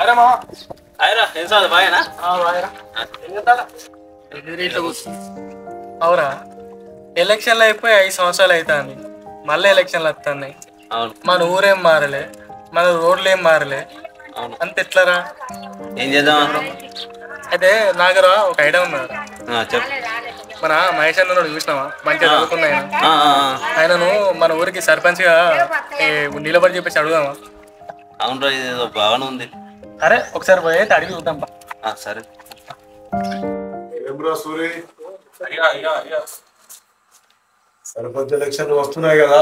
అరే మా అయ్యరా ఏం సార్ బాయేనా అవురా ఎలక్షన్లు అయిపోయి 5 సంవత్సరాలు అవుతుంది మళ్ళీ ఎలక్షన్లు వస్తున్నాయి మన ఊరేం మారలే మన రోడ్లు ఏం మారలే అంత ఎట్లరా ఏం చేద్దాం అయితే నాగరా ఒక ఐడియా ఉన్నారా చెప్పు మన మహేష్ అన్న చూసినావా మంచిగా చదువుకున్న ఆయనను మన ఊరికి సర్పంచ్గా నిలబడి చెప్పేసి అడుగుదామా అవునరా ఇదేదో బాగానే ఉంది అరే ఒకసారి పోయి అడిగి చూద్దాం సరే సర్పంచ్ ఎలక్షన్లు వస్తున్నాయి కదా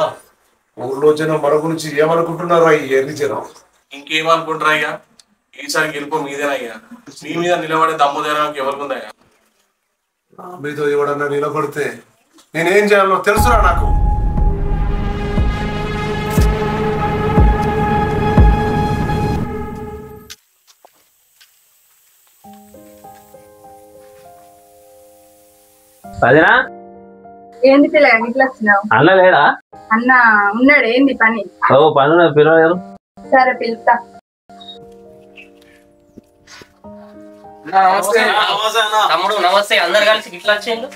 ఊర్లో జనం మన గురించి ఏమనుకుంటున్నారా ఈ ఎర్రి జనం ఇంకేమనుకుంటారా అయ్యా ఈసారి గెలుపు మీదేనా అయ్యా మీ మీద నిలబడే దమ్ముదేనా ఎవరికుందయ్యా మీతో ఎవడన్నా నిలబడితే నేనేం చేయాలో తెలుసురా నాకు అదేనా ఏంది పిల్లగా ఇట్లా వచ్చినావు? అన్న లేడా? అన్న ఉన్నాడు. ఏంది పని? పని పిలవలేదు. సరే పిలుస్తా. తమ్ముడు నమస్తే. అందరు కలిసి ఇట్లా వచ్చిండు.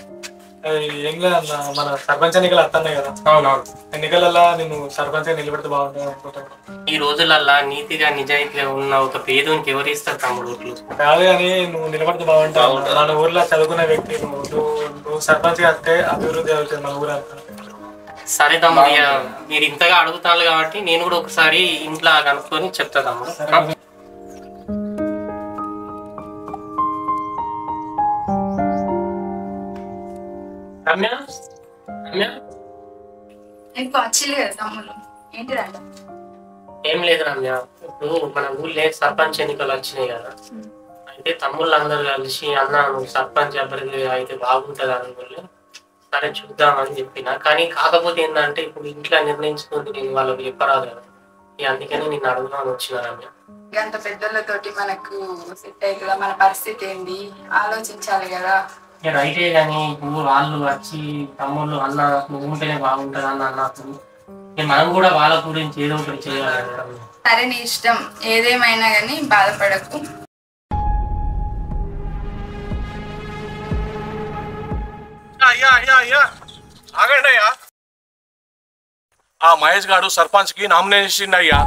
ఏం లేదన్న, మన సర్పంచ్ ఎన్నికలు వస్తున్నాయి కదా. అవునవును. ఎన్నికలల్లా నేను సర్పంచ్ నిలబెడితే బాగుంటుంది అనుకుంటాను. ఈ రోజులల్లా నీతిగా నిజాయితీగా ఉన్న ఒక పేదోనికి ఎవరు ఇస్తారు తమ్ముడు ఓట్లు? కాదు కానీ నువ్వు నిలబడితే బాగుంటావు. మన ఊర్లో చదువుకునే వ్యక్తి నువ్వు సర్పంచ్ వస్తే అభివృద్ధి అవుతుంది మన ఊరు అంతా. సరే తమ్ముడు, మీరు ఇంతగా అడుగుతారు కాబట్టి నేను కూడా ఒకసారి ఇంట్లో కనుక్కొని చెప్తా తమ్ముడు. రమ్య రమ్య వచ్చింది కదా తమ్ముడు, ఏంటి రండి? ఏం లేదు రమ్య, ఇప్పుడు మన ఊళ్ళో సర్పంచ్ ఎన్నికలు వచ్చినాయి కదా, అయితే తమ్ముళ్ళు అందరు కలిసి అన్న నువ్వు సర్పంచ్ అభ్యర్థి అయితే బాగుంటుంది అనుకోలే, సరే చూద్దామని చెప్పిన. కానీ కాకపోతే ఏంటంటే ఇప్పుడు ఇంట్లో నిర్ణయించుకుంటే నేను వాళ్ళకి చెప్పరాదు కదా, అందుకని నేను అడుగుదామని వచ్చిన రమ్య. అంత పెద్దోళ్ళతోటి మనకు సెట్ అవుతుందా? మన పరిస్థితి ఏంది ఆలోచించాలి కదా. రైతే కానీ ఇప్పుడు వాళ్ళు వచ్చి తమ్ముళ్ళు అన్న నువ్వు ఉంటేనే బాగుంటుంది అన్న అన్నప్పుడు మనం కూడా వాళ్ళ గురించి ఏదో ఒకటి చేయాలి. సరే నీ ఇష్టం, ఏదేమైనా కానీ బాధపడకు. అయ్యా అయ్యా అయ్యా ఆగండి అయ్యా. ఆ మహేష్ గారు సర్పంచ్ కి నామినేషన్ అయ్యా.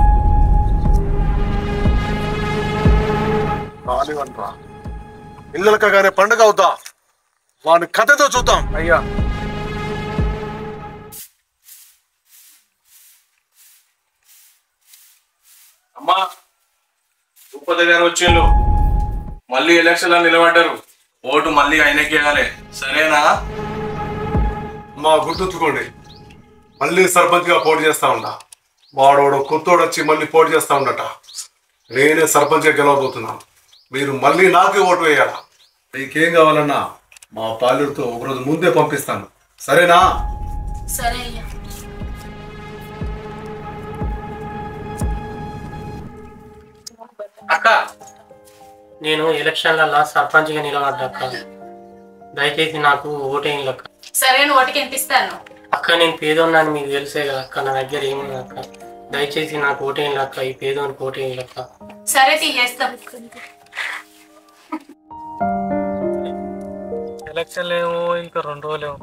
కానివ్వండిరా, ఇళ్ళకగానే పండుగ అవుతా, వాని కథతో చూద్దాం. అయ్యా అమ్మా భూపతి గారు వచ్చిండు, మళ్ళీ ఎలక్షన్ లో నిలబడ్డారు, ఓటు మళ్ళీ ఆయనకి వేయాలి, సరేనా? మా గుర్తుంచుకోండి, మళ్ళీ సర్పంచ్ గా పోటీ చేస్తా ఉండా. వాడోడు కొత్తోడు వచ్చి మళ్ళీ పోటీ చేస్తా ఉండట. నేనే సర్పంచ్ గా గెలవబోతున్నాను. మీరు మళ్ళీ నాకే ఓటు వేయాలా. మీకేం కావాలన్నా మా పాలుడితో ఒకరోజు ముందే పంపిస్తాను, సరేనా? సరే అయ్యా. అక్క, నేను ఎలక్షన్లలో సర్పంచ్ గా నిలబడ్డా అక్క, దయచేసి నాకు ఓటేయండి అక్క. సరే నువ్వు ఓటుకి ఎంత ఇస్తాను? అక్క నేను పేదోన్నాను మీకు తెలిసే కదా అక్క, నా దగ్గర ఏముంది అక్క, దయచేసి నాకు ఓటేయండి అక్క, ఈ పేదోనికి ఓటేయండి అక్క. సరే తీయేస్తాం. ఎలక్షన్లు ఏమో ఇంకా 2 రోజులేమో,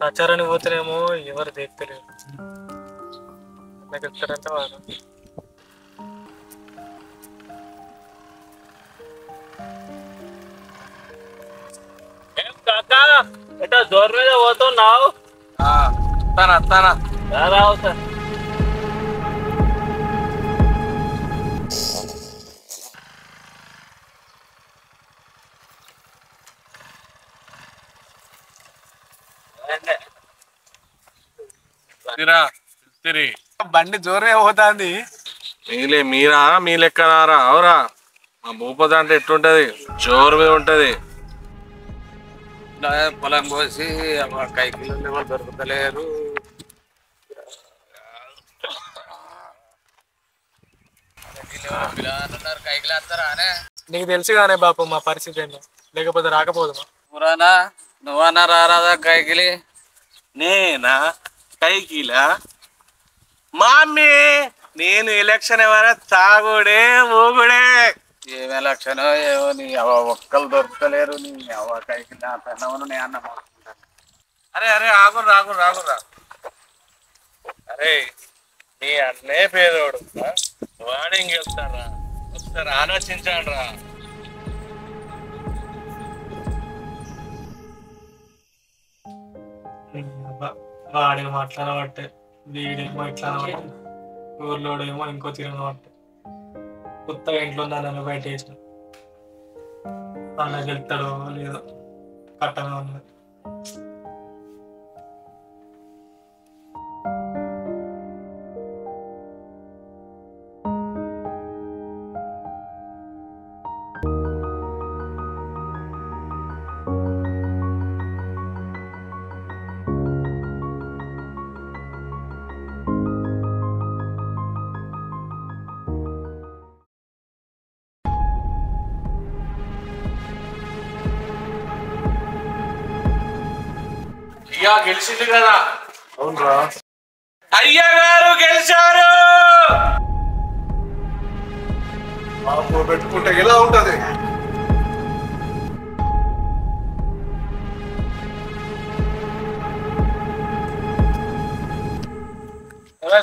ప్రచారానికి పోతేనేమో ఎవరు దేక్తలేరు. నాకు ఎక్కడంటే వాళ్ళు జోరు మీద పోతున్నావు. వస్తానా రావు సార్. బండి జోరుగా పోతాంది. మీరా మీ లెక్కనారా? అవురా, మా భూపతి అంటే ఎట్లుంటది, జోరు మీద ఉంటది. పొలం పోసి కైకిలో ఎవరు దొరుకుతలేరు. కైకిలు వస్తారా అనే నీకు తెలుసు కానీ బాపు మా పరిస్థితి ఏంటో, లేకపోతే రాకపోదుమా? పురానా నువ్వన్నా రారాదా కైకిలి? నేనా కైకిలా? మమ్మీ నేను ఎలక్షన్ ఎవరా తాగుడే ఊగుడే. ఏం ఎలక్షన్ ఏమో నీ ఒక్కలు దొరకలేరు. నీ కైకి నా పెన్నవను నే అన్న. అరే అరే ఆగురు రాగురు రాగురా. అరే నీ అన్నే పేదోడు వాడే ఇంకెళ్తారా? ఒకసారి ఆలోచించండి రా. వాడేమో మాట్లాడబట్టే, వీడేమో ఇట్లా అనబట్టే, ఊర్లోడేమో ఇంకో తిరగబట్టే. కొత్తగా ఇంట్లో నన్ను బయట వేసిన అన్నకి వెళ్తాడో లేదో కట్టమే ఉన్నది. అయ్యా గెలిచింది కదా. అవునరా, అయ్యా గారు గెలిచారు. మాకు పెట్టుకుంటే ఎలా ఉంటది?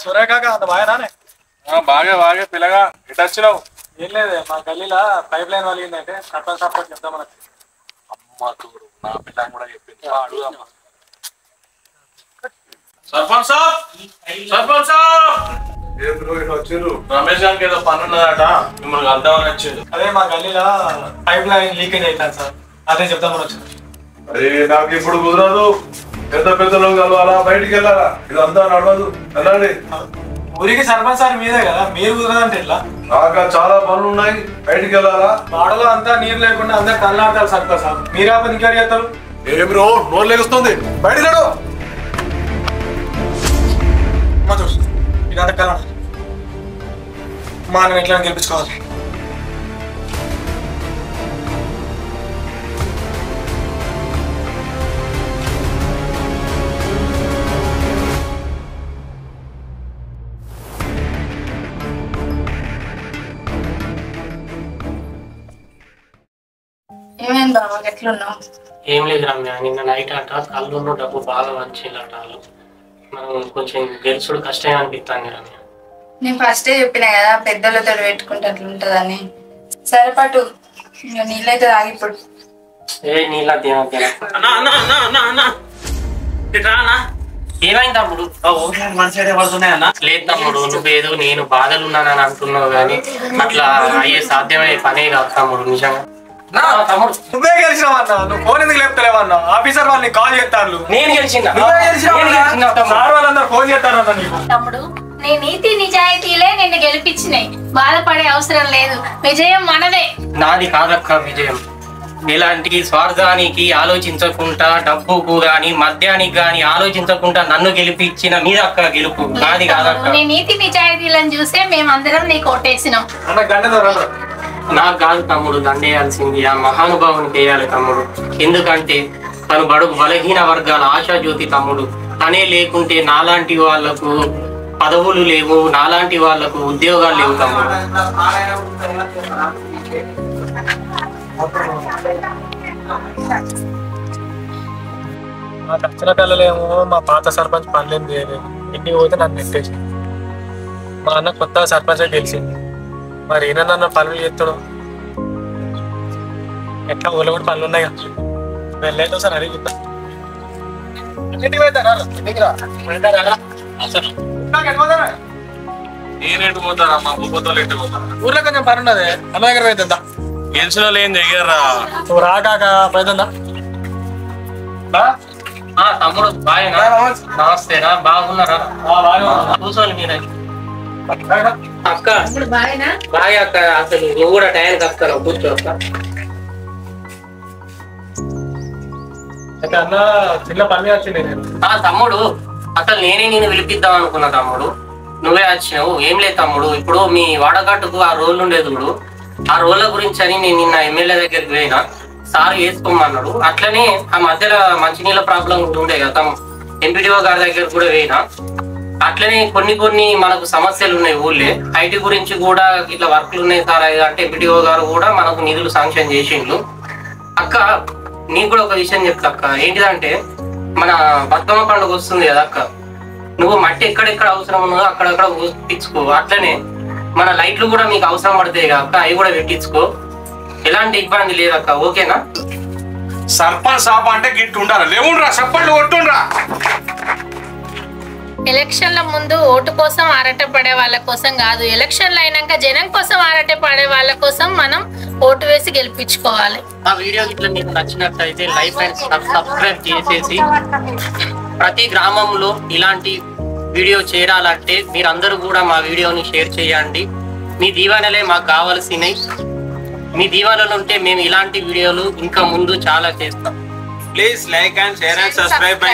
సురే కాక అంత బాగానే బాగా బాగా పిల్లగా ఎటు వచ్చినావు? ఏం లేదు, మా గల్లీలో పైప్ లైన్ వలిగిందంటే సర్పంచ్ సర్పంచ్ చెప్తాం మనకి. అమ్మ చూడు, నా పిల్ల కూడా చెప్పింది. అడుగుదమ్మా. సర్పంచ్ సాబ్, సర్పంచ్ సాబ్, ఏం బ్రో ఇట్లా వచ్చిర్రు? రమేష్ గారికి ఏదో పని ఉన్నదట, మిమ్మల్ని కలుద్దామని వచ్చింది. అదే మా గల్లీలో పైప్ లైన్ లీకేజ్ అవుతాను సార్, అదే చెప్తామని వచ్చింది. అరే నాకు ఇప్పుడు కుదరదు. పెద్ద పెద్దలో కలవాలా, బయటికి వెళ్ళాలా, ఇదంతా నడవదు. వెళ్ళండి. ఊరికి సర్పంచ్ సార్ మీదే కదా, మీరు కుదరదంటే ఇట్లా. నాకు చాలా పనులు ఉన్నాయి, బయటికి వెళ్ళాలా. వాడలో అంతా నీరు లేకుండా అందరు కళ్ళాడతారు సర్పంచ్ సార్, మీరే ఆపద ఇంకేం చేస్తారు? ఏం బ్రో నోరు లేస్తుంది, బయటికి లేడు. ఇదంతా కళ్ళ మా నేను ఎట్లా గెలిపించుకోవాలి. ఏమైంది బాబా ఎట్లున్నావు? ఏం లేదు రమ్య, నిన్న నైట్ అట కళ్ళు డబ్బు బాగా వచ్చిందట వాళ్ళు. మనం కొంచెం గెలుచుడు కష్టమే అనిపిస్తాను రమ్య. నేను ఫస్టే చెప్పినా కదా పెద్దలతో పెట్టుకుంటే అట్లుంటదని. సరే పట్టు, ఇంకా నీళ్ళైతే తాగిప్పుడు. ఏ నీళ్ళ ఏమైంది తమ్ముడు? లేదు తమ్ముడు, నువ్వేదో నేను బాధలు ఉన్నానని అంటున్నావు కానీ అట్లా అయ్యే సాధ్యమయ్యే పనే కాదు తమ్ముడు. నిజంగా తమ్ముడు నువ్వే గెలిచినావన్నా, నువ్వు ఫోన్ ఎందుకు లేపుతలేవన్నా? ఆఫీసర్ వాళ్ళని కాల్ చేస్తారు. నేను గెలిచిందా? సార్ వాళ్ళందరూ ఫోన్ చేస్తారన్నా నీకు. తమ్ముడు, నీ నీతి నిజాయితీలే నిన్ను గెలిపించినాయి, బాధపడే అవసరం లేదు, విజయం మనదే. నాది కాదక్క విజయం. ఇలాంటి స్వార్థానికి ఆలోచించకుండా, డబ్బుకు గాని మద్యానికి గాని ఆలోచించకుండా నన్ను గెలిపించిన మీదక్క గెలుపు, నాది కాదక్క. నీ నీతి నిజాయితీలను చూసే మేమందరం నీకు ఓటేసినాం. నాకు కాదు తమ్ముడు దండేయాల్సింది, ఆ మహానుభావునికి వేయాలి తమ్ముడు. ఎందుకంటే తను బడుగు బలహీన వర్గాల ఆశాజ్యోతి తమ్ముడు. తనే లేకుంటే నాలాంటి వాళ్లకు పదవులు లేవు, నాలాంటి వాళ్లకు ఉద్యోగాలు లేవు తమ్ముడు. మా దక్షిణ కళ్ళలేమో మా పాత సర్పంచ్ పనులేం చేయలేదు, ఇంటికి పోతే నన్ను నెట్టేసి. మా అన్న కొత్త సర్పంచ్ గెలిచింది, మరి ఈయన నన్ను పనులు చేస్తాడు. ఎట్లా ఊళ్ళో కూడా పనులు ఉన్నాయి కదా, వెళ్ళేది సార్ అడిగి నేనేటు పోతారా? మా బొబ్బతలు ఎట్టు పోతారా? ఊర్లో కొంచెం పని ఉన్నది, అన్న దగ్గర పోతుందా? గెలిచిన వాళ్ళు ఏం దగ్గర నువ్వు రాకాక పోతుందా? తమ్ముడు బాయనా? నమస్తేనా, బాగున్నారా? కూర్చోండి మీరే. అక్క బాయ్ అక్క, అసలు నువ్వు కూడా టైంకి వస్తాను, కూర్చో అక్క. అయితే అన్న చిన్న పని వచ్చింది నేను. తమ్ముడు అసలు నేనే నేను పిలిపిద్దాం అనుకున్నా తమ్ముడు, నువ్వే వచ్చినావు. ఏం లేదు తమ్ముడు, ఇప్పుడు మీ వాడగట్టుకు ఆ రోడ్లు ఉండేది చూడు, ఆ రోడ్ల గురించి అని నేను నిన్న ఎమ్మెల్యే దగ్గరికి పోయినా, సార్ వేసుకోమన్నాడు. అట్లనే ఆ మధ్యలో మంచినీళ్ళ ప్రాబ్లం కూడా ఉండే కదా, ఎంపీడీఓ గారి దగ్గర కూడా పోయినా. ఆ అట్లనే కొన్ని మనకు సమస్యలు ఉన్నాయి ఊళ్ళే. ఐటీ గురించి కూడా ఇట్లా వర్క్లు ఉన్నాయి సార్ అంటే ఎంపీడీఓ గారు కూడా మనకు నిధులు శాంక్షన్ చేసిండ్రు. అక్క నీకు కూడా ఒక విషయం చెప్తా అక్క, ఏంటిదంటే మన బతుకమ్మ పండుగ వస్తుంది కదా అక్క, నువ్వు మట్టి ఎక్కడెక్కడ అవసరం ఉన్నదో అక్కడక్కడ పెట్టించుకో. అట్లనే మన లైట్లు కూడా మీకు అవసరం పడతాయి కదా అక్క, అవి కూడా పెట్టించుకో. ఎలాంటి ఇబ్బంది లేదక్క, ఓకేనా? సర్పంచ్ సాబ్ అంటే గిట్టు ఉండాలి. లేవుండ్రా చప్పట్లు కొట్టుండ్రా. ఎలక్షన్ల ముందు ఓటు కోసం ఆరాటపడే వాళ్ళ కోసం కాదు, ఎలక్షన్లు అయినాక జనం కోసం ఆరాటపడే వాళ్ళ కోసం మనం ఓటు వేసి గెలిపించుకోవాలి. ఆ వీడియో ఇట్లా మీకు నచ్చినట్లయితే లైక్ అండ్ సబ్స్క్రైబ్ చేసేసి ప్రతి గ్రామంలో ఇలాంటి వీడియో చేరాలంటే మీరందరూ కూడా మా వీడియోని షేర్ చేయండి. మీ దీవెనలే మాకు కావాల్సినవి. మీ దీవెనలు ఉంటే మేము ఇలాంటి వీడియోలు ఇంకా ముందు చాలా చేస్తాం. Please like and share and subscribe.